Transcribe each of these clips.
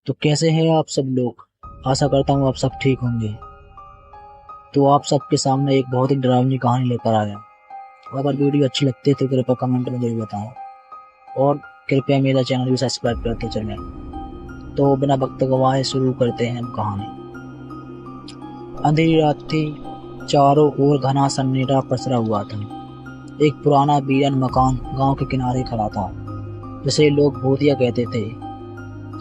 तो कैसे हैं आप सब लोग। आशा करता हूँ आप सब ठीक होंगे। तो आप सबके सामने एक बहुत ही डरावनी कहानी लेकर आया। अगर वीडियो अच्छी लगती है तो कृपया कमेंट में जरूर बताएं और कृपया मेरा चैनल भी सब्सक्राइब करते चलें। तो बिना वक्त गवाए शुरू करते हैं हम कहानी। अंधेरी रात थी, चारों ओर घना सन्नाटा पसरा हुआ था। एक पुराना वीरान मकान गांव के किनारे खड़ा था, जिसे लोग भूतिया कहते थे।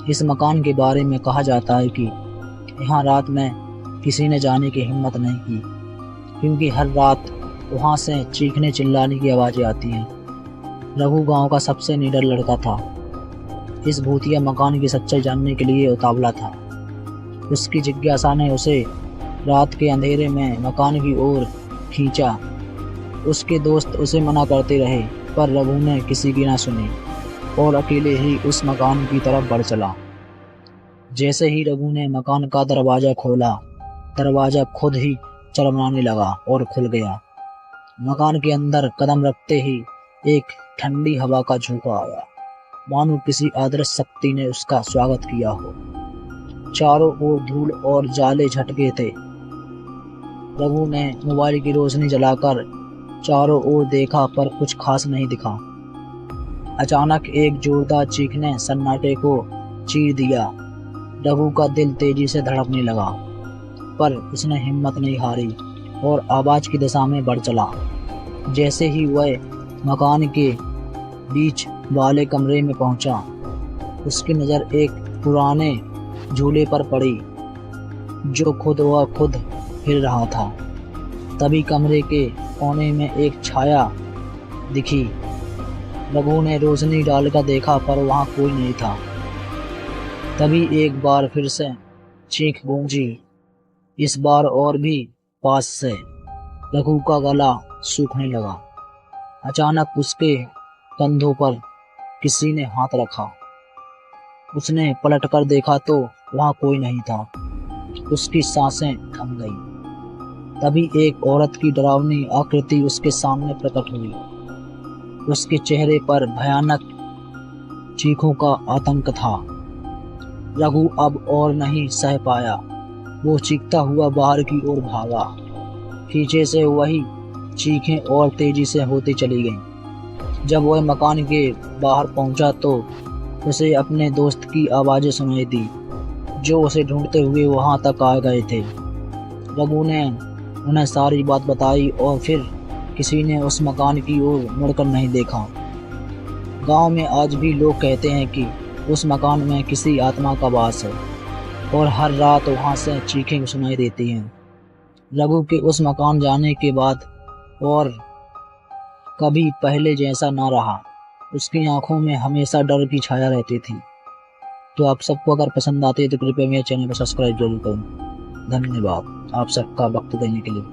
इस मकान के बारे में कहा जाता है कि यहाँ रात में किसी ने जाने की हिम्मत नहीं की, क्योंकि हर रात वहाँ से चीखने चिल्लाने की आवाज़ें आती हैं। रघु गांव का सबसे निडर लड़का था। इस भूतिया मकान की सच्चाई जानने के लिए उतावला था। उसकी जिज्ञासा ने उसे रात के अंधेरे में मकान की ओर खींचा। उसके दोस्त उसे मना करते रहे, पर रघु ने किसी की ना सुनी और अकेले ही उस मकान की तरफ बढ़ चला। जैसे ही रघु ने मकान का दरवाजा खोला, दरवाजा खुद ही चरमराने लगा और खुल गया। मकान के अंदर कदम रखते ही एक ठंडी हवा का झोंका आया, मानो किसी अदृश्य शक्ति ने उसका स्वागत किया हो। चारों ओर धूल और जाले झटके थे। रघु ने मोबाइल की रोशनी जलाकर चारों ओर देखा, पर कुछ खास नहीं दिखा। अचानक एक जोरदार चीख ने सन्नाटे को चीर दिया। रघु का दिल तेजी से धड़कने लगा, पर उसने हिम्मत नहीं हारी और आवाज की दिशा में बढ़ चला। जैसे ही वह मकान के बीच वाले कमरे में पहुंचा, उसकी नज़र एक पुराने झूले पर पड़ी, जो खुद व खुद हिल रहा था। तभी कमरे के कोने में एक छाया दिखी। रघु ने रोशनी डालकर देखा, पर वहां कोई नहीं था। तभी एक बार फिर से चीख गूंजी, इस बार और भी पास से। रघु का गला सूखने लगा। अचानक उसके कंधों पर किसी ने हाथ रखा। उसने पलटकर देखा तो वहां कोई नहीं था। उसकी सांसें थम गई। तभी एक औरत की डरावनी आकृति उसके सामने प्रकट हुई। उसके चेहरे पर भयानक चीखों का आतंक था। रघु अब और नहीं सह पाया। वो चीखता हुआ बाहर की ओर भागा। पीछे से वही चीखें और तेजी से होती चली गईं। जब वह मकान के बाहर पहुंचा तो उसे अपने दोस्त की आवाज़ें सुनाई दी, जो उसे ढूंढते हुए वहां तक आ गए थे। रघु ने उन्हें सारी बात बताई और फिर किसी ने उस मकान की ओर मुड़कर नहीं देखा। गांव में आज भी लोग कहते हैं कि उस मकान में किसी आत्मा का वास है और हर रात वहां से चीखें सुनाई देती हैं। रघु के उस मकान जाने के बाद और कभी पहले जैसा ना रहा। उसकी आंखों में हमेशा डर की छाया रहती थी। तो आप सबको अगर पसंद आती है तो कृपया मेरे चैनल को सब्सक्राइब जरूर करें। धन्यवाद आप सबका वक्त देने के लिए।